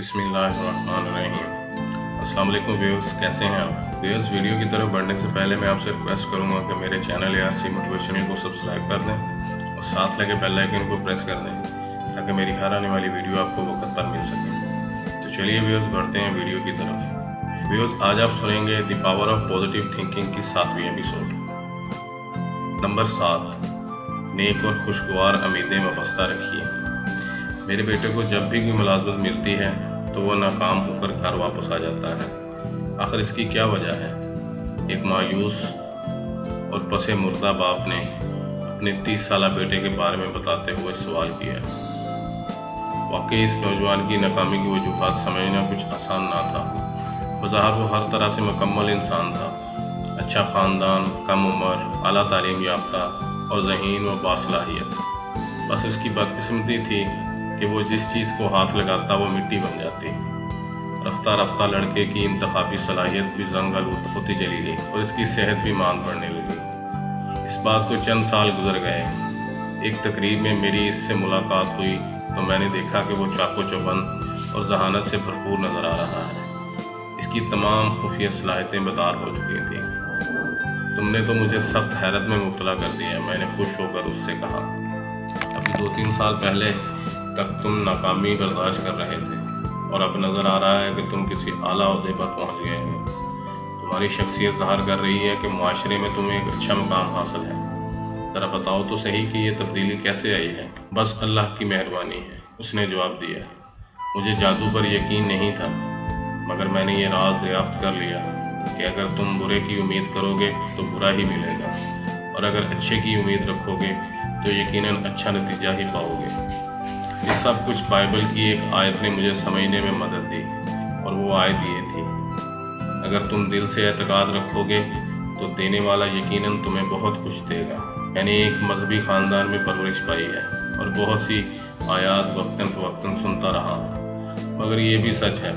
बिस्मिल्लाहिर्रहमानिर्रहीम। अस्सलाम वालेकुम व्यूअर्स, कैसे हैं आप व्यूअर्स। वीडियो की तरफ बढ़ने से पहले मैं आपसे रिक्वेस्ट करूंगा कि मेरे चैनल ARC मोटिवेशनल को सब्सक्राइब कर दें और साथ लगे बेल आइकन को प्रेस कर दें ताकि मेरी हर आने वाली वीडियो आपको वक्त पर मिल सके। तो चलिए व्यूअर्स, बढ़ते हैं वीडियो की तरफ। व्यूअर्स, आज आप सुनेंगे the power of positive thinking की 7वीं एपिसोड। नंबर 7, नेक और खुशगवार उम्मीदें वाबस्ता रखिए। मेरे बेटे को जब भी कोई मुलाजमत मिलती है तो वो नाकाम होकर घर वापस आ जाता है। आखिर इसकी क्या वजह है? एक मायूस और पसे मुर्दा बाप ने अपने 30 साला बेटे के बारे में बताते हुए सवाल किया। वाकई इस नौजवान की नाकामी की वजूहात समझना कुछ आसान ना था। बज़ाहिर वो हर तरह से मुकम्मल इंसान था। अच्छा ख़ानदान, कम उम्र, आला तालीम याफ्ता और ज़हीन व बासलाहियत। बस इसकी बदकिस्मती थी कि वो जिस चीज़ को हाथ लगाता वो मिट्टी बन जाती। रफ्ता रफ्ता लड़के की इंतखाबी सलाहियत भी जंग आलूद होती चली गई और इसकी सेहत भी मान पड़ने लगी। इस बात को चंद साल गुजर गए। एक तकरीब में मेरी इससे मुलाकात हुई तो मैंने देखा कि वो चाको चौबंद और जहानत से भरपूर नज़र आ रहा है। इसकी तमाम खुफिया सलाहियतें बेदार हो चुकी थी। तुमने तो मुझे सख्त हैरत में मुब्तला कर दिया, मैंने खुश होकर उससे कहा। अभी 2-3 साल पहले तक तुम नाकामी बर्दाश्त कर रहे थे और अब नज़र आ रहा है कि तुम किसी आला ओहदे पर पहुंच गए हो। तुम्हारी शख्सियत ज़ाहिर कर रही है कि माशरे में तुम्हें एक अच्छा मुकाम हासिल है। ज़रा बताओ तो सही कि ये तब्दीली कैसे आई है? बस अल्लाह की मेहरबानी है, उसने जवाब दिया। मुझे जादू पर यकीन नहीं था, मगर मैंने ये राज दरियाफ्त कर लिया कि अगर तुम बुरे की उम्मीद करोगे तो बुरा ही मिलेगा, और अगर अच्छे की उम्मीद रखोगे तो यकीनन अच्छा नतीजा ही पाओगे। ये सब कुछ बाइबल की एक आयत ने मुझे समझने में मदद दी, और वो आयत ये थी, अगर तुम दिल से एतकाद रखोगे तो देने वाला यकीनन तुम्हें बहुत कुछ देगा। मैंने एक मजहबी ख़ानदान में परवरिश पाई है और बहुत सी आयात वक्तन फ़वक्तन सुनता रहा हूँ, मगर ये भी सच है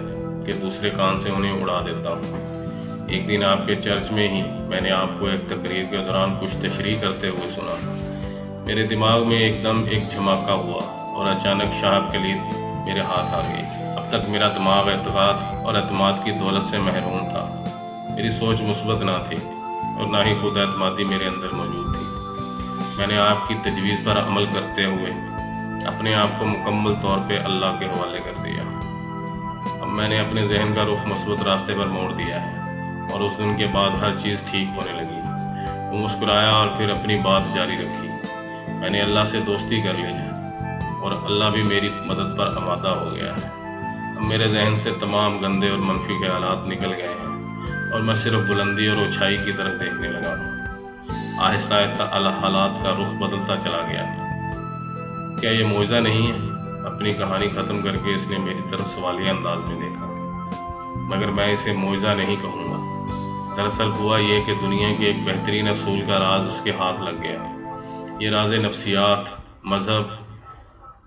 कि दूसरे कान से उन्हें उड़ा देता हूँ। एक दिन आपके चर्च में ही मैंने आपको एक तकरीर के दौरान कुछ तशरीह करते हुए सुना। मेरे दिमाग में एकदम एक झमाका हुआ और अचानक शाहब कलीद मेरे हाथ आ गई। अब तक मेरा दिमाग एतकाद और एतमाद की दौलत से महरूम था। मेरी सोच मुस्बत ना थी और ना ही खुद एतमादी मेरे अंदर मौजूद थी। मैंने आपकी तजवीज़ पर अमल करते हुए अपने आप को मुकम्मल तौर पे अल्लाह के हवाले कर दिया। अब मैंने अपने जहन का रुख मुस्बत रास्ते पर मोड़ दिया है और उस दिन के बाद हर चीज़ ठीक होने लगी। वो मुस्कुराया और फिर अपनी बात जारी रखी। मैंने अल्लाह से दोस्ती कर ली है और अल्लाह भी मेरी मदद पर आमादा हो गया है। अब मेरे जहन से तमाम गंदे और मनफी ख्यालात निकल गए हैं और मैं सिर्फ बुलंदी और ऊंचाई की तरफ देखने लगा हूँ। आहिस्ता आहिस्ता हालात का रुख बदलता चला गया। क्या ये मौजज़ा नहीं है? अपनी कहानी ख़त्म करके इसने मेरी तरफ सवालिया अंदाज में देखा, मगर मैं इसे मौजज़ा नहीं कहूँगा। दरअसल हुआ ये कि दुनिया के एक बेहतरीन असूल का राज उसके हाथ लग गया। ये राज नफ्सियात, मज़हब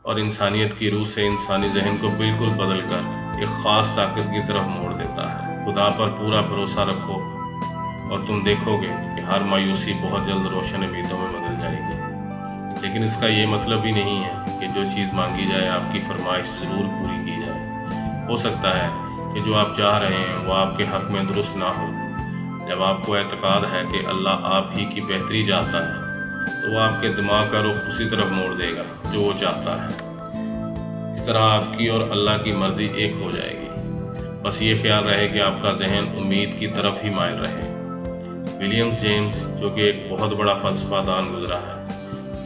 और इंसानियत की रूह से इंसानी जहन को बिल्कुल बदल कर एक ख़ास ताकत की तरफ मोड़ देता है। खुदा पर पूरा भरोसा रखो और तुम देखोगे कि हर मायूसी बहुत जल्द रोशन उम्मीदों में बदल जाएगी। लेकिन इसका ये मतलब ही नहीं है कि जो चीज़ मांगी जाए आपकी फरमाइश ज़रूर पूरी की जाए। हो सकता है कि जो आप चाह रहे हैं वो आपके हक़ में दुरुस्त ना हो। जब आपको एतकाद है कि अल्लाह आप ही की बेहतरी चाहता है तो वो आपके दिमाग का रुख उसी तरफ मोड़ देगा जो वो चाहता है। इस तरह आपकी और अल्लाह की मर्ज़ी एक हो जाएगी। बस ये ख्याल रहे कि आपका जहन उम्मीद की तरफ ही माइल रहे। विलियम जेम्स, जो कि एक बहुत बड़ा फ़लसफ़ादान गुजरा है,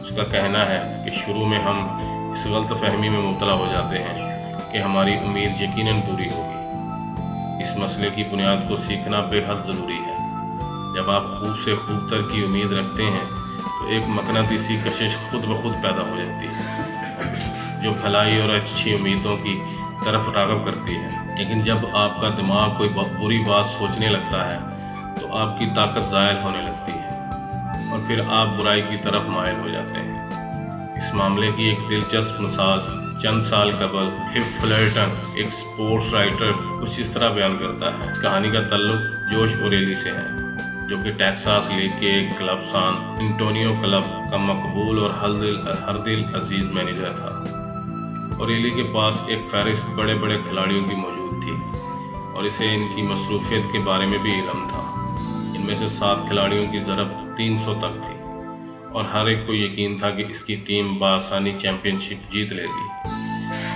उसका कहना है कि शुरू में हम इस गलत फहमी में मुब्तला हो जाते हैं कि हमारी उम्मीद यकीनन पूरी होगी। इस मसले की बुनियाद को सीखना बेहद ज़रूरी है। जब आप खूब से खूब तर की उम्मीद रखते हैं तो एक मकनातीसी कशिश खुद ब खुद पैदा हो जाती है जो भलाई और अच्छी उम्मीदों की तरफ राग़ब करती है। लेकिन जब आपका दिमाग कोई बुरी बात सोचने लगता है तो आपकी ताकत ज़ायल होने लगती है और फिर आप बुराई की तरफ माइल हो जाते हैं। इस मामले की एक दिलचस्प मिसाल चंद साल कबल हिप फ्लर्टन, एक स्पोर्ट्स राइटर, कुछ इस तरह बयान करता है। इस कहानी का ताल्लुक जोश ओरेली से है, जो कि टेक्सास लीग के एक क्लब सान एंटोनियो क्लब का मकबूल और हर दिल अजीज मैनेजर था। ओरेली के पास एक फहरिस्त बड़े बड़े खिलाड़ियों की मौजूद थी और इसे इनकी मसरूफियत के बारे में भी इल्म था। इनमें से 7 खिलाड़ियों की ज़रब 300 तक थी और हर एक को यकीन था कि इसकी टीम बआसानी चैंपियनशिप जीत लेगी।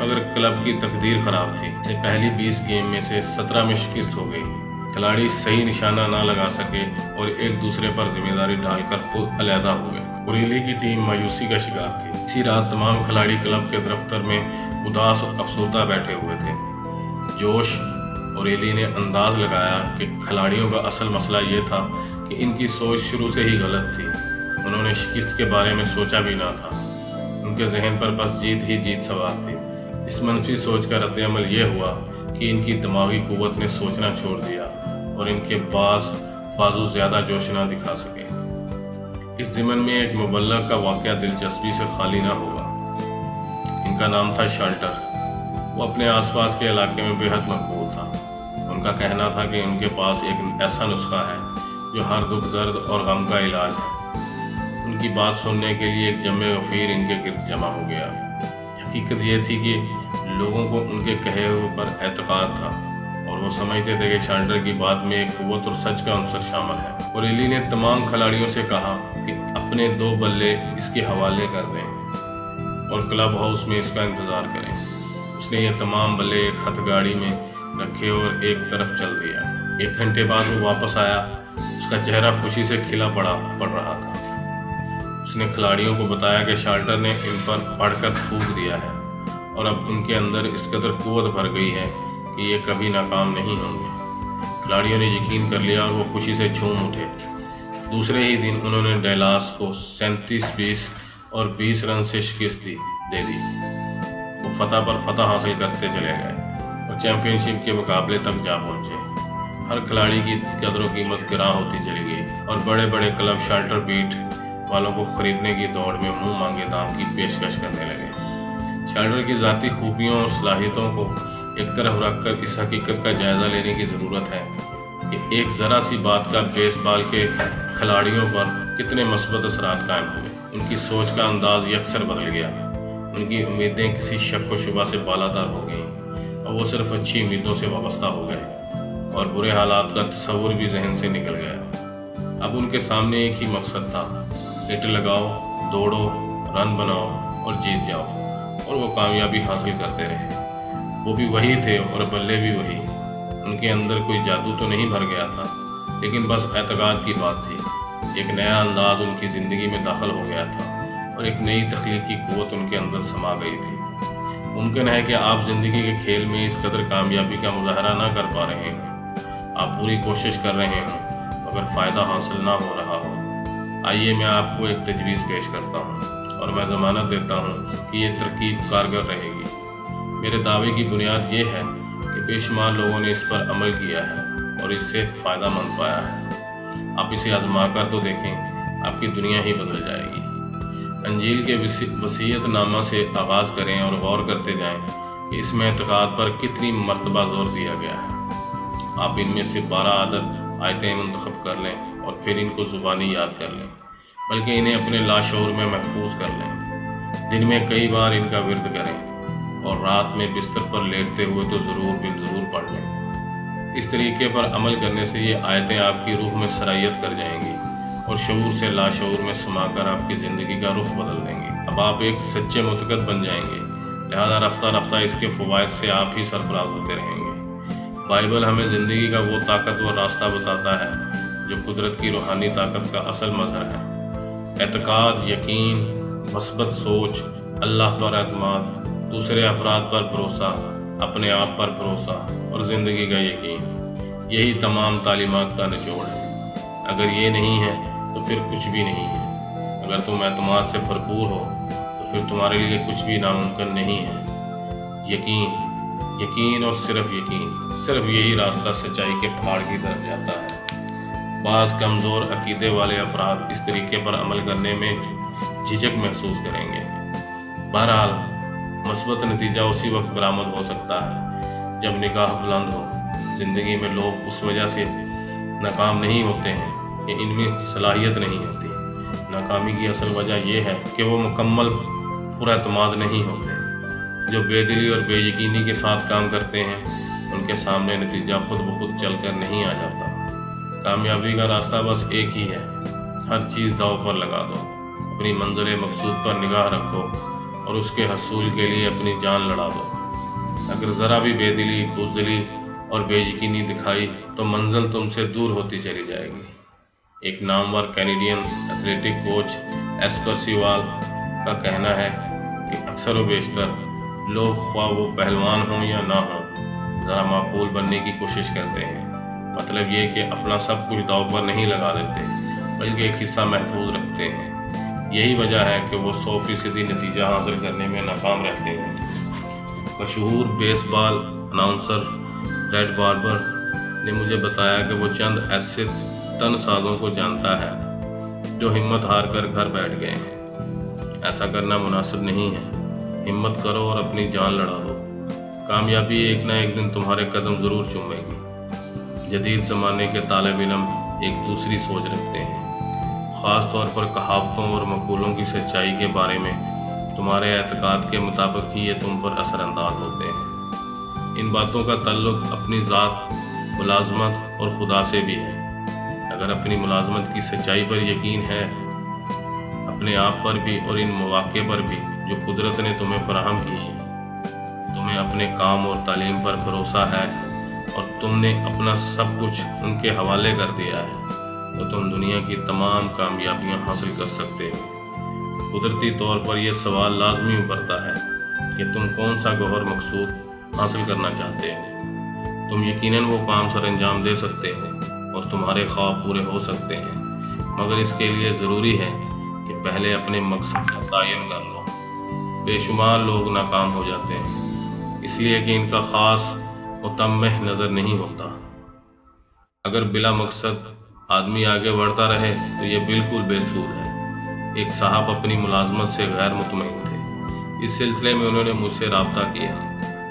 मगर क्लब की तकदीर ख़राब थी। इसे पहली 20 गेम में से 17 में शिकस्त हो गई। खिलाड़ी सही निशाना ना लगा सके और एक दूसरे पर जिम्मेदारी डालकर खुद अलहदा हो गए। ओरेली की टीम मायूसी का शिकार थी। इसी रात तमाम खिलाड़ी क्लब के दफ्तर में उदास और अफसरदा बैठे हुए थे। जोश ओरेली ने अंदाज लगाया कि खिलाड़ियों का असल मसला ये था कि इनकी सोच शुरू से ही गलत थी। उन्होंने शिकस्त के बारे में सोचा भी ना था। उनके जहन पर बस जीत ही जीत सवार थी। इस मनफी सोच का रद्द-ए-अमल ये हुआ कि इनकी दिमागी कुव्वत ने सोचना छोड़ दिया और इनके बाजू ज़्यादा जोश ना दिखा सके। इस ज़िमन में एक मुबल्लग का वाक़या दिलचस्पी से खाली ना होगा। इनका नाम था शाल्टर। वो अपने आसपास के इलाके में बेहद मकबूल था। उनका कहना था कि उनके पास एक ऐसा नुस्खा है जो हर दुख दर्द और गम का इलाज है। उनकी बात सुनने के लिए एक जम्मे गफीर इनके गिर्द जमा हो गया। हकीकत ये थी कि लोगों को उनके कहे हुए पर एतकाद था और वो समझते थे कि शाल्टर की बात में एक कुव्वत और सच का अंसर शामिल है। ओरेली ने तमाम खिलाड़ियों से कहा कि अपने 2 बल्ले इसके हवाले कर दें और क्लब हाउस में इसका इंतज़ार करें। उसने ये तमाम बल्ले एक हथगाड़ी में रखे और एक तरफ चल दिया। 1 घंटे बाद वो वापस आया। उसका चेहरा खुशी से खिला पड़ रहा था। उसने खिलाड़ियों को बताया कि शाल्टर ने इन पर पढ़कर थूक दिया है और अब उनके अंदर इस कदर कुव्वत भर गई है कि ये कभी नाकाम नहीं होंगे। खिलाड़ियों ने यकीन कर लिया और वो खुशी से झूम उठे। दूसरे ही दिन उन्होंने डैलास को 37-20 और 20 रन से शिकस्त दे दी। वो फतह पर फतह हासिल करते चले गए और चैंपियनशिप के मुकाबले तक जा पहुंचे। हर खिलाड़ी की कदर व कीमत गिरां होती चली गई और बड़े बड़े क्लब शाल्टर बीट वालों को खरीदने की दौड़ में मुंह मांगे दाम की पेशकश करने लगे। शाल्टर की ज़ाती खूबियों और सलाहियतों को एक तरफ रखकर इस हकीकत का जायज़ा लेने की ज़रूरत है कि एक ज़रा सी बात का बेसबॉल के खिलाड़ियों पर कितने मस्बत असरात कायम हुए। उनकी सोच का अंदाज यकसर बदल गया। उनकी उम्मीदें किसी शक व शुबा से बालातर हो गईं और वो सिर्फ अच्छी उम्मीदों से वाबस्ता हो गए और बुरे हालात का तस्वुर भी जहन से निकल गया। अब उनके सामने एक ही मकसद था, हिट लगाओ, दौड़ो, रन बनाओ और जीत जाओ, और वो कामयाबी हासिल करते रहे। वो भी वही थे और बल्ले भी वही। उनके अंदर कोई जादू तो नहीं भर गया था, लेकिन बस एतकाद की बात थी। एक नया अंदाज उनकी ज़िंदगी में दाखिल हो गया था और एक नई तख्लीकी कुव्वत उनके अंदर समा गई थी। मुमकिन है कि आप ज़िंदगी के खेल में इस कदर कामयाबी का मुजाहरा ना कर पा रहे हैं। आप पूरी कोशिश कर रहे हैं मगर फ़ायदा हासिल ना हो रहा हो। आइए मैं आपको एक तजवीज़ पेश करता हूँ और मैं ज़मानत देता हूँ कि ये तरकीब कारगर रहेगी। मेरे दावे की बुनियाद ये है कि बेशुमार लोगों ने इस पर अमल किया है और इससे फ़ायदा मंद पाया है। आप इसे आजमा कर तो देखें, आपकी दुनिया ही बदल जाएगी। अंजील के वसीयतनामा से आगाज़ करें और गौर करते जाएं कि इसमें एतकाद पर कितनी मरतबा जोर दिया गया है। आप इनमें से 12 आयतें मुंतखब कर लें और फिर इनको ज़ुबानी याद कर लें, बल्कि इन्हें अपने लाशऊर में महफूज कर लें। दिन में कई बार इनका विर्द करें और रात में बिस्तर पर लेटते हुए तो ज़रूर पढ़ लें। इस तरीके पर अमल करने से ये आयतें आपकी रूह में सरायत कर जाएंगी और शऊर से लाशऊर में समाकर आपकी ज़िंदगी का रुख बदल देंगी। अब आप एक सच्चे मुतक़द बन जाएंगे, लिहाजा रफ्ता रफ्ता इसके फ़वाइद से आप ही सरफराज होते रहेंगे। बाइबल हमें ज़िंदगी का वो ताकतवर रास्ता बताता है जो कुदरत की रूहानी ताकत का असल मज़हर है। एतकाद, यकीन, मस्बत सोच, अल्लाह पर एतमाद, दूसरे अफराद पर भरोसा, अपने आप पर भरोसा और ज़िंदगी का यकीन, यही तमाम तालीमात का निचोड़ है। अगर ये नहीं है तो फिर कुछ भी नहीं है। अगर तुम एतमाद से भरपूर हो तो फिर तुम्हारे लिए कुछ भी नामुमकिन नहीं है। यकीन और सिर्फ यकीन, सिर्फ यही रास्ता सच्चाई के पहाड़ की तरफ जाता है। बाज़ कमज़ोर अकीदे वाले अफराद इस तरीके पर अमल करने में झिझक महसूस करेंगे। बहरहाल मस्बत नतीजा उसी वक्त बरामद हो सकता है जब निगाह बुलंद हो। ज़िंदगी में लोग उस वजह से नाकाम नहीं होते हैं कि इनमें सलाहियत नहीं होती। नाकामी की असल वजह यह है कि वो मुकम्मल पुरएतमाद नहीं होते। جو بے دلی اور بے یقینی کے ساتھ کام کرتے ہیں ان کے سامنے نتیجہ خود بخود چل کر نہیں آ جاتا۔ کامیابی کا راستہ بس ایک ہی ہے، ہر چیز داؤ پر لگا دو، اپنی منزل مقصود پر نگاہ رکھو اور اس کے حصول کے لیے اپنی جان لڑا دو۔ اگر ذرا بھی بے دلی، بزدلی اور بے یقینی دکھائی تو منزل تم سے دور ہوتی چلی جائے گی۔ ایک نامور کینیڈین ایتھلیٹک کوچ ایس پرسیوال کا کہنا ہے کہ اکثر و بیشتر لوگ خواہ وہ پہلوان ہوں یا نہ ہوں ذرا معقول بننے کی کوشش کرتے ہیں۔ مطلب یہ کہ اپنا سب کچھ داؤ پر نہیں لگا دیتے بلکہ ایک حصہ محفوظ رکھتے ہیں۔ یہی وجہ ہے کہ وہ 100% نتیجہ حاصل کرنے میں ناکام رہتے ہیں۔ مشہور بیس بال اناؤنسر ریڈ باربر نے مجھے بتایا کہ وہ چند ایسے تن سازوں کو جانتا ہے جو ہمت ہار کر گھر بیٹھ گئے ہیں۔ ایسا کرنا مناسب نہیں ہے۔ ہمت کرو اور اپنی جان لڑا دو۔ کامیابی ایک نہ ایک دن تمہارے قدم ضرور چومے گی۔ جدید زمانے کے طالب علم ایک دوسری سوچ رکھتے ہیں، خاص طور پر کہاوتوں اور مقولوں کی سچائی کے بارے میں۔ تمہارے اعتقاد کے مطابق ہی یہ تم پر اثر انداز ہوتے ہیں۔ ان باتوں کا تعلق اپنی ذات، ملازمت اور خدا سے بھی ہے۔ اگر اپنی ملازمت کی سچائی پر یقین ہے، اپنے آپ پر بھی اور ان مواقع پر بھی جو قدرت نے تمہیں فراہم کی ہے، تمہیں اپنے کام اور تعلیم پر بھروسہ ہے اور تم نے اپنا سب کچھ ان کے حوالے کر دیا ہے، تو تم دنیا کی تمام کامیابیاں حاصل کر سکتے ہو۔ قدرتی طور پر یہ سوال لازمی ابھرتا ہے کہ تم کون سا گوہر مقصود حاصل کرنا چاہتے ہو۔ تم یقیناً وہ کام سر انجام دے سکتے ہو اور تمہارے خواب پورے ہو سکتے ہیں، مگر اس کے لیے ضروری ہے کہ پہلے اپنے مقصد کا تعین کر لو۔ بے شمار لوگ ناکام ہو جاتے ہیں اس لیے کہ ان کا خاص متمح نظر نہیں ہوتا۔ اگر بلا مقصد آدمی آگے بڑھتا رہے تو یہ بالکل بے سود ہے۔ ایک صاحب اپنی ملازمت سے غیر مطمئن تھے۔ اس سلسلے میں انہوں نے مجھ سے رابطہ کیا۔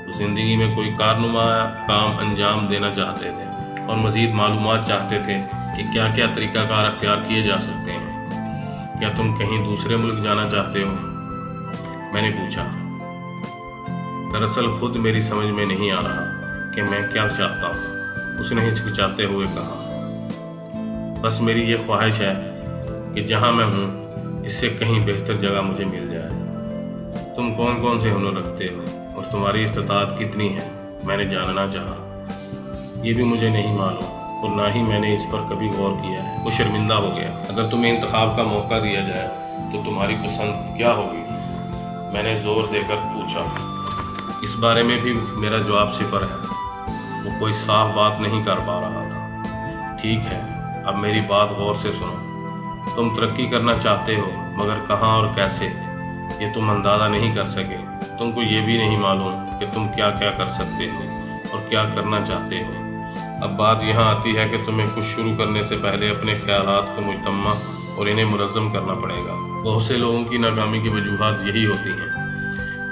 وہ زندگی میں کوئی کارنما کام انجام دینا چاہتے تھے اور مزید معلومات چاہتے تھے کہ کیا کیا طریقہ کار اختیار کیے جا سکتے ہیں۔ کیا تم کہیں دوسرے ملک جانا چاہتے ہو؟ میں نے پوچھا۔ دراصل خود میری سمجھ میں نہیں آ رہا کہ میں کیا چاہتا ہوں، اس نے ہچکچاتے ہوئے کہا۔ بس میری یہ خواہش ہے کہ جہاں میں ہوں اس سے کہیں بہتر جگہ مجھے مل جائے۔ تم کون کون سے ہنر رکھتے ہو اور تمہاری استطاعت کتنی ہے؟ میں نے جاننا چاہا۔ یہ بھی مجھے نہیں معلوم اور نہ ہی میں نے اس پر کبھی غور کیا ہے۔ وہ شرمندہ ہو گیا۔ اگر تمہیں انتخاب کا موقع دیا جائے تو تمہاری پسند کیا ہوگی؟ میں نے زور دے کر پوچھا۔ اس بارے میں بھی میرا جواب صفر ہے۔ وہ کوئی صاف بات نہیں کر پا رہا تھا۔ ٹھیک ہے، اب میری بات غور سے سنو۔ تم ترقی کرنا چاہتے ہو، مگر کہاں اور کیسے یہ تم اندازہ نہیں کر سکے۔ تم کو یہ بھی نہیں معلوم کہ تم کیا کیا کر سکتے ہو اور کیا کرنا چاہتے ہو۔ اب بات یہاں آتی ہے کہ تمہیں کچھ شروع کرنے سے پہلے اپنے خیالات کو مجتمع اور انہیں منظم کرنا پڑے گا۔ بہت سے لوگوں کی ناکامی کی وجوہات یہی ہوتی ہیں۔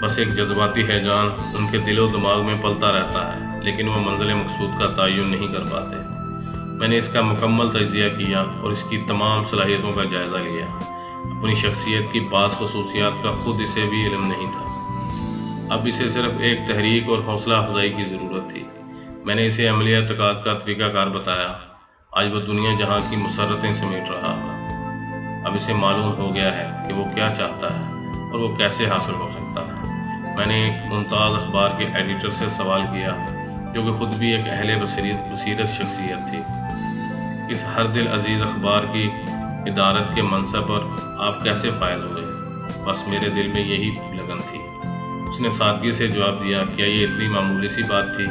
بس ایک جذباتی ہیجان ان کے دل و دماغ میں پلتا رہتا ہے، لیکن وہ منزل مقصود کا تعین نہیں کر پاتے۔ میں نے اس کا مکمل تجزیہ کیا اور اس کی تمام صلاحیتوں کا جائزہ لیا۔ اپنی شخصیت کی بعض خصوصیات کا خود اسے بھی علم نہیں تھا۔ اب اسے صرف ایک تحریک اور حوصلہ افزائی کی ضرورت تھی۔ میں نے اسے عملی اعتقاد کا طریقہ کار بتایا۔ آج وہ دنیا جہاں کی مسرتیں سمیٹ رہا تھا۔ اب اسے معلوم ہو گیا ہے کہ وہ کیا چاہتا ہے اور وہ کیسے حاصل ہو سکتا ہے۔ میں نے ایک ممتاز اخبار کے ایڈیٹر سے سوال کیا جو کہ خود بھی ایک اہل بصیرت شخصیت تھی۔ اس ہر دل عزیز اخبار کی ادارت کے منصب پر آپ کیسے فائز ہوئے؟ بس میرے دل میں یہی لگن تھی۔ اس نے سادگی سے جواب دیا، کیا یہ اتنی معمولی سی بات تھی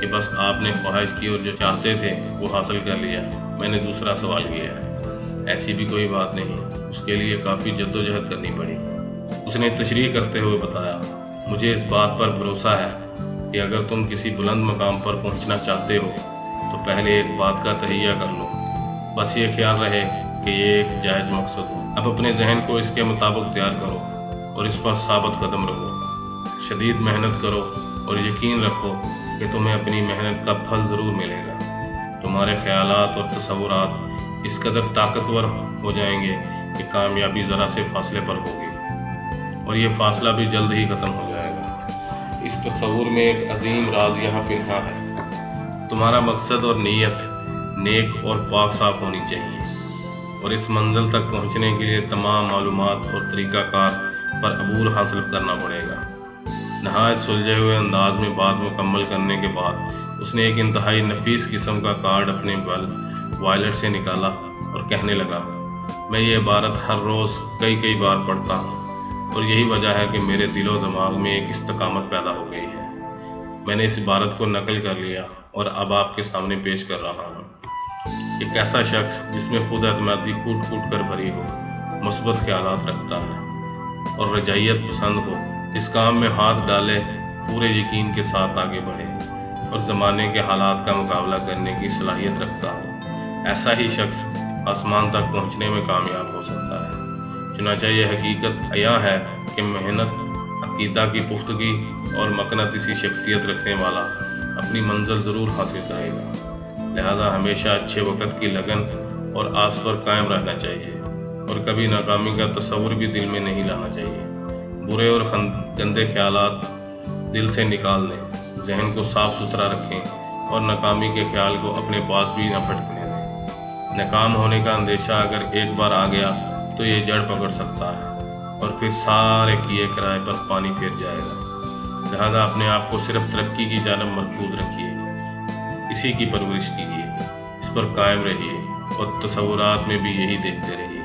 کہ بس آپ نے خواہش کی اور جو چاہتے تھے وہ حاصل کر لیا؟ میں نے دوسرا سوال کیا ہے۔ ایسی بھی کوئی بات نہیں، اس کے لیے کافی جدوجہد کرنی پڑی۔ اس نے تشریح کرتے ہوئے بتایا، مجھے اس بات پر بھروسہ ہے کہ اگر تم کسی بلند مقام پر پہنچنا چاہتے ہو تو پہلے ایک بات کا تہیہ کر لو۔ بس یہ خیال رہے کہ یہ ایک جائز مقصد ہو۔ اب اپنے ذہن کو اس کے مطابق تیار کرو اور اس پر ثابت قدم رہو۔ شدید محنت کرو اور یقین رکھو کہ تمہیں اپنی محنت کا پھل ضرور ملے گا۔ تمہارے خیالات اور تصورات اس قدر طاقتور ہو جائیں گے کہ کامیابی ذرا سے فاصلے پر ہوگی اور یہ فاصلہ بھی جلد ہی ختم ہو جائے گا۔ اس تصور میں ایک عظیم راز یہاں پنہاں ہے۔ تمہارا مقصد اور نیت نیک اور پاک صاف ہونی چاہیے، اور اس منزل تک پہنچنے کے لیے تمام معلومات اور طریقہ کار پر عبور حاصل کرنا پڑے گا۔ نہایت سلجھے ہوئے انداز میں بات مکمل کرنے کے بعد اس نے ایک انتہائی نفیس قسم کا کارڈ اپنے وائلٹ سے نکالا اور کہنے لگا، میں یہ عبارت ہر روز کئی بار پڑھتا ہوں، اور یہی وجہ ہے کہ میرے دل و دماغ میں ایک استقامت پیدا ہو گئی ہے۔ میں نے اس عبارت کو نقل کر لیا اور اب آپ کے سامنے پیش کر رہا ہوں۔ ایک ایسا شخص جس میں خود اعتمادی کوٹ کر بھری ہو، مثبت خیالات رکھتا ہے اور رجعیت پسند ہو، اس کام میں ہاتھ ڈالے، پورے یقین کے ساتھ آگے بڑھے اور زمانے کے حالات کا مقابلہ کرنے کی صلاحیت رکھتا ہو، ایسا ہی شخص آسمان تک پہنچنے میں کامیاب ہو سکتا ہے۔ چنانچہ یہ حقیقت عیاں ہے کہ محنت، عقیدہ کی پختگی اور مقناطیسی شخصیت رکھنے والا اپنی منزل ضرور حاصل کرے گا۔ لہذا ہمیشہ اچھے وقت کی لگن اور آس پر قائم رہنا چاہیے، اور کبھی ناکامی کا تصور بھی دل میں نہیں لانا چاہیے۔ برے اور گندے خیالات دل سے نکال دیں، ذہن کو صاف ستھرا رکھیں اور ناکامی کے خیال کو اپنے پاس بھی نہ پھٹکنے دیں۔ ناکام ہونے کا اندیشہ اگر ایک بار آ گیا تو یہ جڑ پکڑ سکتا ہے اور پھر سارے کیے کرائے پر پانی پھیر جائے گا۔ لہذا اپنے آپ کو صرف ترقی کی جانب مرکوز رکھیے، اسی کی پرورش کیجیے، اس پر قائم رہیے اور تصورات میں بھی یہی دیکھتے رہیے۔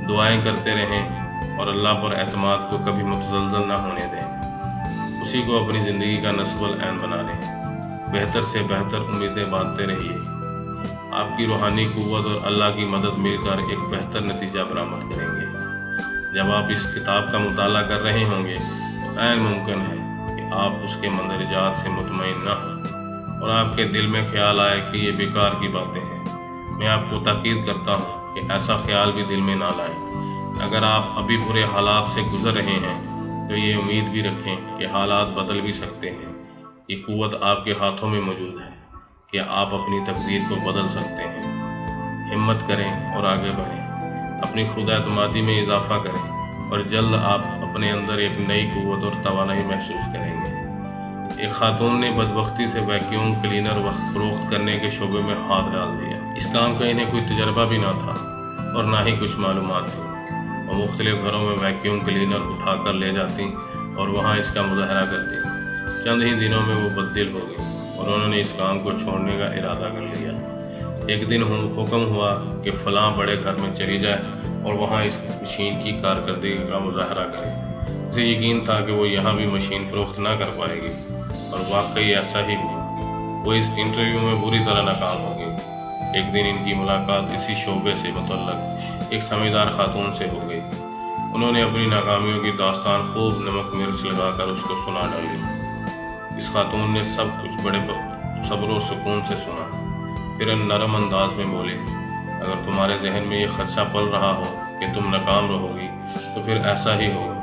دعائیں کرتے رہیں اور اللہ پر اعتماد کو کبھی متزلزل نہ ہونے دیں۔ اسی کو اپنی زندگی کا نصب العین بنا لیں۔ بہتر سے بہتر امیدیں باندھتے رہیے۔ آپ کی روحانی قوت اور اللہ کی مدد مل کر ایک بہتر نتیجہ برآمد کریں گے۔ جب آپ اس کتاب کا مطالعہ کر رہے ہوں گے تو عین ممکن ہے کہ آپ اس کے مندرجات سے مطمئن نہ ہوں اور آپ کے دل میں خیال آئے کہ یہ بیکار کی باتیں ہیں۔ میں آپ کو تاکید کرتا ہوں کہ ایسا خیال بھی دل میں نہ لائیں۔ اگر آپ ابھی برے حالات سے گزر رہے ہیں تو یہ امید بھی رکھیں کہ حالات بدل بھی سکتے ہیں۔ یہ قوت آپ کے ہاتھوں میں موجود ہے کہ آپ اپنی تقدیر کو بدل سکتے ہیں۔ ہمت کریں اور آگے بڑھیں، اپنی خود اعتمادی میں اضافہ کریں اور جلد آپ اپنے اندر ایک نئی قوت اور توانائی محسوس کریں گے۔ ایک خاتون نے بدبختی سے ویکیوم کلینر فروخت کرنے کے شعبے میں ہاتھ ڈال دیا۔ اس کام کا انہیں کوئی تجربہ بھی نہ تھا اور نہ ہی کچھ معلومات تھی۔ وہ مختلف گھروں میں ویکیوم کلینر اٹھا کر لے جاتی اور وہاں اس کا مظاہرہ کرتی۔ چند ہی دنوں میں وہ بددل ہو گئی اور انہوں نے اس کام کو چھوڑنے کا ارادہ کر لیا۔ ایک دن حکم ہوا کہ فلاں بڑے گھر میں چلی جائے اور وہاں اس مشین کی کارکردگی کا مظاہرہ کرے۔ اسے یقین تھا کہ وہ یہاں بھی مشین فروخت نہ کر پائے گی، اور واقعی ایسا ہی ہوا۔ وہ اس انٹرویو میں بری طرح ناکام ہو گئی۔ ایک دن ان کی ملاقات اسی شعبے سے متعلق ایک سمجھدار خاتون سے ہو گئی۔ انہوں نے اپنی ناکامیوں کی داستان خوب نمک مرچ لگا کر اس کو سنا ڈالی۔ اس خاتون نے سب کچھ بڑے صبر و سکون سے سنا، پھر نرم انداز میں بولی، اگر تمہارے ذہن میں یہ خدشہ پل رہا ہو کہ تم ناکام رہو گی تو پھر ایسا ہی ہوگا۔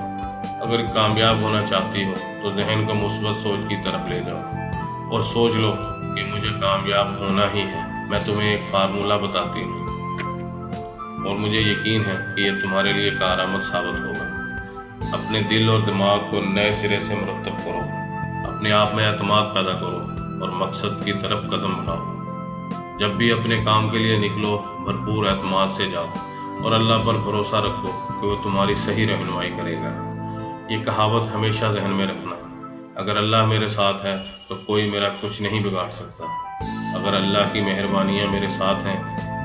اگر کامیاب ہونا چاہتی ہو تو ذہن کو مثبت سوچ کی طرف لے جاؤ اور سوچ لو کہ مجھے کامیاب ہونا ہی ہے۔ میں تمہیں ایک فارمولہ بتاتی ہوں اور مجھے یقین ہے کہ یہ تمہارے لیے کارآمد ثابت ہوگا۔ اپنے دل اور دماغ کو نئے سرے سے مرتب کرو، اپنے آپ میں اعتماد پیدا کرو اور مقصد کی طرف قدم بڑھاؤ۔ جب بھی اپنے کام کے لیے نکلو بھرپور اعتماد سے جاؤ اور اللہ پر بھروسہ رکھو کہ وہ تمہاری صحیح رہنمائی کرے گا۔ یہ کہاوت ہمیشہ ذہن میں رکھنا، اگر اللہ میرے ساتھ ہے تو کوئی میرا کچھ نہیں بگاڑ سکتا۔ اگر اللہ کی مہربانیاں میرے ساتھ ہیں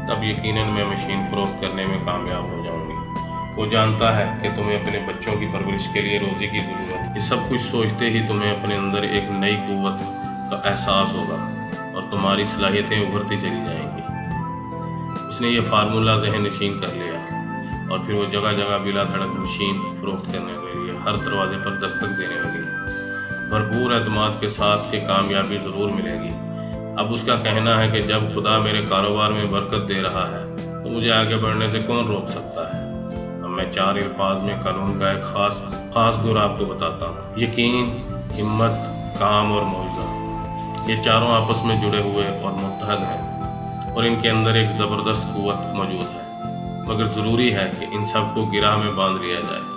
تب یقیناً میں مشین فروخت کرنے میں کامیاب ہو جاؤں گی۔ وہ جانتا ہے کہ تمہیں اپنے بچوں کی پرورش کے لیے روزی کی ضرورت ہے۔ یہ سب کچھ سوچتے ہی تمہیں اپنے اندر ایک نئی قوت کا احساس ہوگا اور تمہاری صلاحیتیں ابھرتی چلی جائیں گی۔ اس نے یہ فارمولہ ذہن نشین کر لیا اور پھر وہ جگہ جگہ بلا دھڑک مشین فروخت کرنے کے لیے ہر دروازے پر دستک دینے لگی، بھرپور اعتماد کے ساتھ کہ کامیابی ضرور ملے گی۔ اب اس کا کہنا ہے کہ جب خدا میرے کاروبار میں برکت دے رہا ہے تو مجھے آگے بڑھنے سے کون روک سکتا ہے۔ اب میں 4 الفاظ میں قانون کا ایک خاص گر آپ کو بتاتا ہوں: یقین، ہمت، کام اور معجزہ۔ یہ چاروں آپس میں جڑے ہوئے اور متحد ہیں اور ان کے اندر ایک زبردست قوت موجود ہے، مگر ضروری ہے کہ ان سب کو گرہ میں باندھ لیا جائے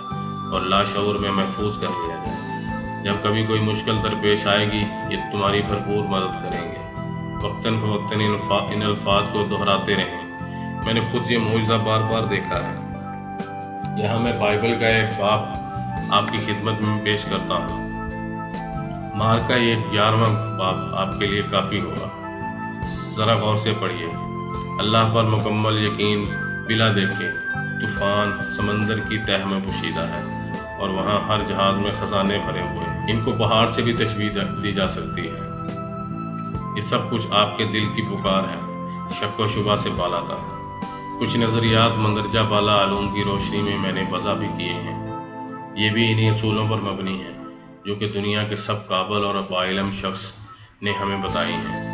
اور لاشعور میں محفوظ کر لیا جائے۔ जब कभी कोई मुश्किल दरपेश आएगी ये तुम्हारी भरपूर मदद करेंगे। वक्तन फ़वक्तन इन अल्फाज को दोहराते रहें। मैंने खुद ये मौजज़ा बार बार देखा है। यहाँ मैं बाइबल का एक बाब आपकी खिदमत में पेश करता हूँ। मार्क का ये 11वां बाब आपके लिए काफ़ी होगा। ज़रा गौर से पढ़िए। अल्लाह पर मुकम्मल यकीन बिला देखे तूफ़ान समंदर की तह में पोशीदा है और वहाँ हर जहाज़ में ख़जाने भरे हुए। इनको पहाड़ से भी तशबीह दी जा सकती है। ये सब कुछ आपके दिल की पुकार है, शक व शुबा से बाला था। कुछ नज़रियात मंदरजा बाला आलूम की रोशनी में मैंने वज़ा भी किए हैं। ये भी इन्हीं असूलों पर मबनी है जो कि दुनिया के सब काबिल और बाइलम शख्स ने हमें बताई हैं।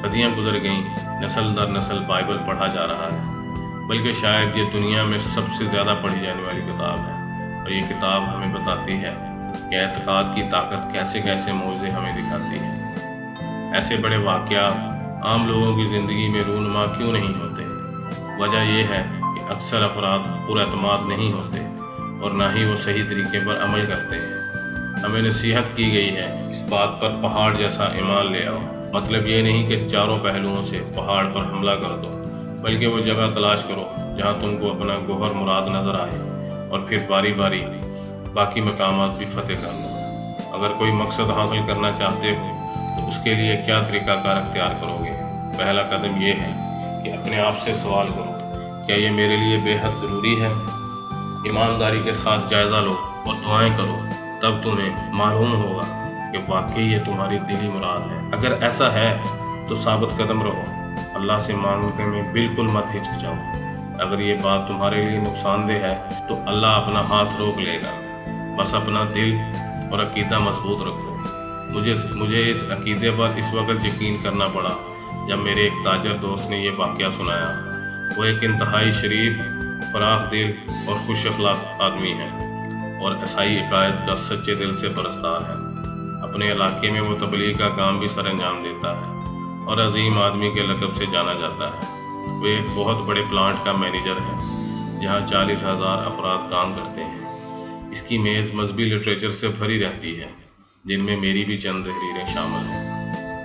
सदियां गुजर गईं, नस्ल दर नस्ल बाइबल पढ़ा जा रहा है, बल्कि शायद ये दुनिया में सबसे ज़्यादा पढ़ी जाने वाली किताब है। और ये किताब हमें बताती है कि एतक़ाद की ताकत कैसे कैसे मौज़े हमें दिखाती है। ऐसे बड़े वाक़यात आम लोगों की ज़िंदगी में रूनुमा क्यों नहीं होते? वजह यह है कि अक्सर अफराद पुरएतमाद नहीं होते और ना ही वो सही तरीके पर अमल करते हैं। हमें नसीहत की गई है इस बात पर पहाड़ जैसा ईमान ले आओ। मतलब ये नहीं कि चारों पहलुओं से पहाड़ पर हमला कर दो, बल्कि वो जगह तलाश करो जहाँ तुमको अपना गोहर मुराद नज़र आए और फिर बारी बारी बाकी मकामात भी फतेह कर लो। अगर कोई मकसद हासिल करना चाहते हो तो उसके लिए क्या तरीक़ाकार अख्तियार करोगे? पहला कदम ये है कि अपने आप से सवाल करो, क्या ये मेरे लिए बेहद ज़रूरी है? ईमानदारी के साथ जायज़ा लो और दुआएं करो, तब तुम्हें मालूम होगा कि वाकई ये तुम्हारी दिली मुराद है। अगर ऐसा है तो साबित कदम रहो, अल्लाह से मांगने में बिल्कुल मत हिचकिचाओ। अगर ये बात तुम्हारे लिए नुकसानदेह है तो अल्लाह अपना हाथ रोक लेगा। बस अपना दिल और अकीदा मजबूत रखो। मुझे इस अकीदे पर इस वक्त यकीन करना पड़ा जब मेरे एक ताजर दोस्त ने यह वाक़या सुनाया। वो एक इंतहाई शरीफ, फराख दिल और खुश अखलाक आदमी है और ईसाई अकायद का सच्चे दिल से परस्तार है। अपने इलाके में वो तबलीग का काम भी सर अंजाम देता है और अजीम आदमी के लक़ब से जाना जाता है। वो एक बहुत बड़े प्लांट का मैनेजर है जहाँ 40,000 अफराद काम करते हैं। इसकी मेज़ मजहबी लिटरेचर से भरी रहती है, जिनमें मेरी भी चंद तहरीरें शामिल हैं।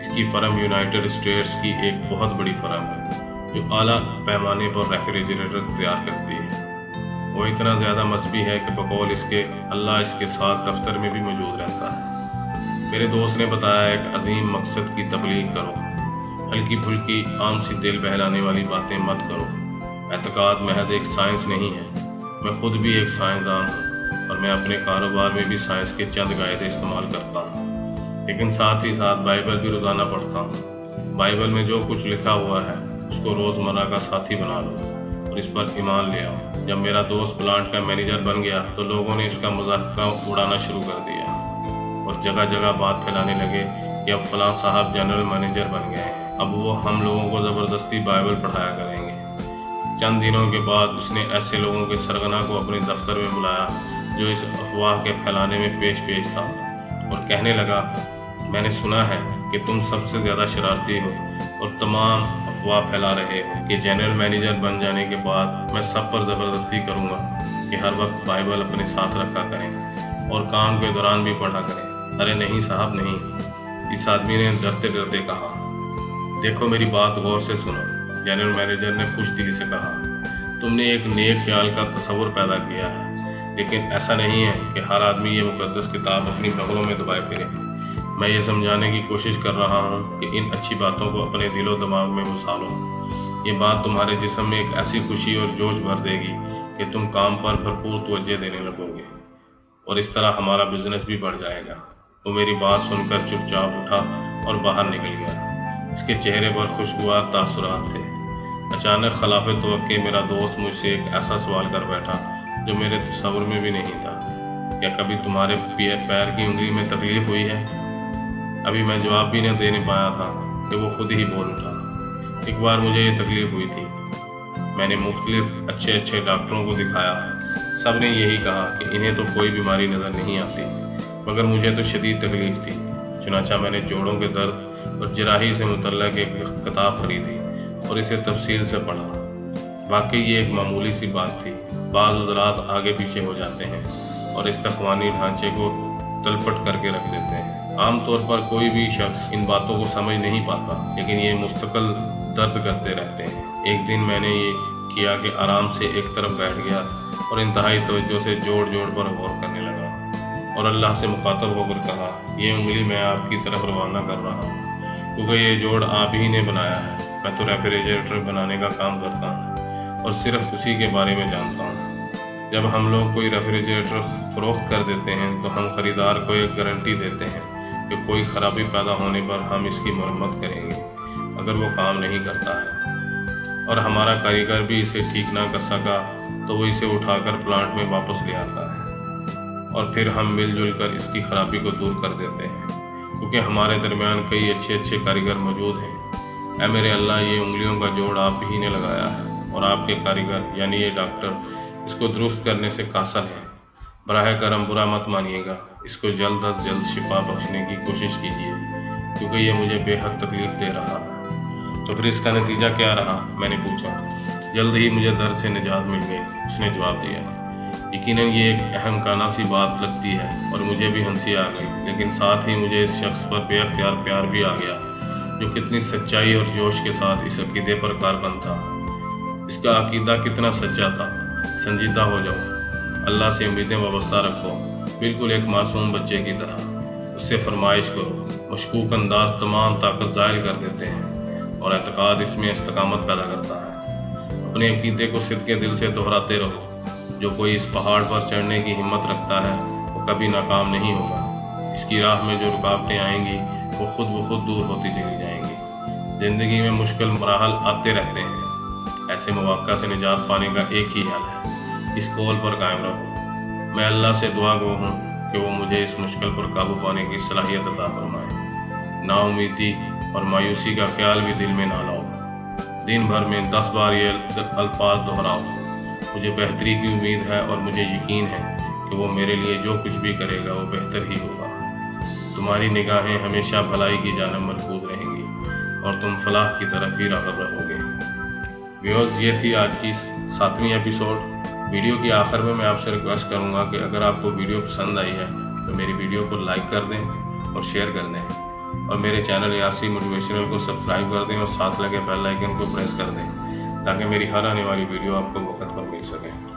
इसकी फर्म यूनाइटेड स्टेट्स की एक बहुत बड़ी फर्म है जो आला पैमाने पर रेफ्रिजरेटर तैयार करती है। वो इतना ज़्यादा मजहबी है कि बकौल इसके अल्लाह इसके साथ दफ्तर में भी मौजूद रहता है। मेरे दोस्त ने बताया, एक अजीम मकसद की तबलीग करो, हल्की फुल्की आम सी दिल बहलाने वाली बातें मत करो। एतक़ाद महज एक साइंस नहीं है। मैं खुद भी एक साइंसदान हूँ और मैं अपने कारोबार में भी साइंस के चंद कायदे इस्तेमाल करता हूँ, लेकिन साथ ही साथ बाइबल भी रोज़ाना पढ़ता हूँ। बाइबल में जो कुछ लिखा हुआ है उसको रोज़मर्रा का साथी बना लो और इस पर ईमान ले आओ। जब मेरा दोस्त प्लांट का मैनेजर बन गया तो लोगों ने इसका मजाक उड़ाना शुरू कर दिया और जगह जगह बात फैलाने लगे कि अब फलां साहब जनरल मैनेजर बन गए हैं, अब वो हम लोगों को ज़बरदस्ती बाइबल पढ़ाया करेंगे। चंद दिनों के बाद उसने ऐसे लोगों के सरगना को अपने दफ्तर में बुलाया जो इस अफवाह के फैलाने में पेश था और कहने लगा, मैंने सुना है कि तुम सबसे ज़्यादा शरारती हो और तमाम अफवाह फैला रहे हो कि जनरल मैनेजर बन जाने के बाद मैं सब पर ज़बरदस्ती करूँगा कि हर वक्त बाइबल अपने साथ रखा करें और काम के दौरान भी पढ़ा करें। अरे नहीं साहब नहीं, इस आदमी ने डरते डरते कहा। देखो मेरी बात गौर से सुनो, जनरल मैनेजर ने खुश दिली से कहा। तुमने एक नेक ख्याल का तस्वुर पैदा किया है, लेकिन ऐसा नहीं है कि हर आदमी ये मुकद्दस किताब अपनी बगलों में दबाए फिरे। मैं ये समझाने की कोशिश कर रहा हूँ कि इन अच्छी बातों को अपने दिलो दिमाग में घुसा लो। ये बात तुम्हारे जिस्म में एक ऐसी खुशी और जोश भर देगी कि तुम काम पर भरपूर तवज्जो देने लगोगे और इस तरह हमारा बिजनेस भी बढ़ जाएगा। वो मेरी बात सुनकर चुपचाप उठा और बाहर निकल गया। इसके चेहरे पर खुशगवार तासुरात थे। अचानक खिलाफ तवक्के मेरा दोस्त मुझसे एक ऐसा सवाल कर बैठा जो मेरे तस्वुर में भी नहीं था। क्या कभी तुम्हारे पैर की उंगली में तकलीफ हुई है? अभी मैं जवाब भी न देने पाया था कि वो खुद ही बोल उठा। एक बार मुझे ये तकलीफ हुई थी। मैंने मुख्तलिफ अच्छे डॉक्टरों को दिखाया, सब ने यही कहा कि इन्हें तो कोई बीमारी नज़र नहीं आती, मगर मुझे तो शदीद तकलीफ थी। चुनांचे मैंने जोड़ों के दर्द और जराही से मुतल्लक एक किताब खरीदी और इसे तफसील से पढ़ा। वाकई ये एक मामूली सी बात थी। बाज़ हज़रात आगे पीछे हो जाते हैं और इस तख्वानी ढांचे को तलपट करके रख देते हैं। आम तौर पर कोई भी शख्स इन बातों को समझ नहीं पाता, लेकिन ये मुस्तकिल दर्द करते रहते हैं। एक दिन मैंने ये किया कि आराम से एक तरफ बैठ गया और इंतहाई तवज्जो से जोड़ जोड़ पर गौर करने लगा और अल्लाह से मुखातब होकर कहा, ये उंगली मैं आपकी तरफ रवाना कर रहा हूँ, क्योंकि ये जोड़ आप ही ने बनाया है। मैं तो रेफ्रिजरेटर बनाने का काम करता हूँ और सिर्फ उसी के बारे में जानता हूँ। जब हम लोग कोई रेफ्रिजरेटर फरोख्त कर देते हैं तो हम ख़रीदार को एक गारंटी देते हैं कि कोई ख़राबी पैदा होने पर हम इसकी मरम्मत करेंगे अगर वो काम नहीं करता है, और हमारा कारीगर भी इसे ठीक ना कर सका तो वो इसे उठाकर प्लांट में वापस ले आता है और फिर हम मिलजुल कर इसकी ख़राबी को दूर कर देते हैं, क्योंकि हमारे दरमियान कई अच्छे अच्छे कारीगर मौजूद हैं। ऐ मेरे अल्लाह, ये उंगलियों का जोड़ आप ही ने लगाया है और आपके कारीगर यानी ये डॉक्टर इसको दुरुस्त करने से कासल है। बराह करम बुरा मत मानिएगा, इसको जल्द अज जल्द शिफा बख्शने की कोशिश कीजिए, क्योंकि ये मुझे बेहद तकलीफ़ दे रहा है। तो फिर इसका नतीजा क्या रहा, मैंने पूछा। जल्द ही मुझे दर्द से निजात मिल गई, उसने जवाब दिया। यकीनन ये एक अहम काना सी बात लगती है और मुझे भी हंसी आ गई, लेकिन साथ ही मुझे इस शख्स पर बेअख्तियार प्यार भी आ गया जो कितनी सच्चाई और जोश के साथ इस अकीदे पर कारबंद था। इसका अकीदा कितना सच्चा था। संजीदा हो जाओ, अल्लाह से उम्मीदें वाबस्ता रखो, बिल्कुल एक मासूम बच्चे की तरह। उससे फरमाइश करो। मशकूक अंदाज तमाम ताकत ज़ाहिर कर देते हैं और एतकाद इसमें इस्तकामत पैदा करता है। अपने अकीदे को सिद्के दिल से दोहराते रहो। जो कोई इस पहाड़ पर चढ़ने की हिम्मत रखता है वो कभी नाकाम नहीं होगा। इसकी राह में जो रुकावटें आएंगी वो खुद ब खुद दूर होती चली जाएंगी। ज़िंदगी में मुश्किल मराहल आते रहते हैं। ऐसे मौक़ा से निजात पाने का एक ही हल है, इस कौल पर कायम रहो। मैं अल्लाह से दुआ गो हूँ कि वो मुझे इस मुश्किल पर काबू पाने की सलाहियत अता फरमाए। नाउमीदी और मायूसी का ख्याल भी दिल में ना लाओ। दिन भर में 10 बार ये अल्फाज दोहराओ। मुझे बेहतरी की उम्मीद है और मुझे यकीन है कि वो मेरे लिए जो कुछ भी करेगा वो बेहतर ही होगा। तुम्हारी निगाहें हमेशा भलाई की जानब मरकूज रहेंगी और तुम फलाह की तरफ ही राग़िब रहोगे। व्यूअर्स, ये थी आज की 7वीं एपिसोड। वीडियो की आखिर में मैं आपसे रिक्वेस्ट करूंगा कि अगर आपको वीडियो पसंद आई है तो मेरी वीडियो को लाइक कर दें और शेयर कर दें, और मेरे चैनल ARC मोटिवेशनल को सब्सक्राइब कर दें और साथ लगे बेल आइकन को प्रेस कर दें ताकि मेरी हर आने वाली वीडियो आपको वक्त पर मिल सके।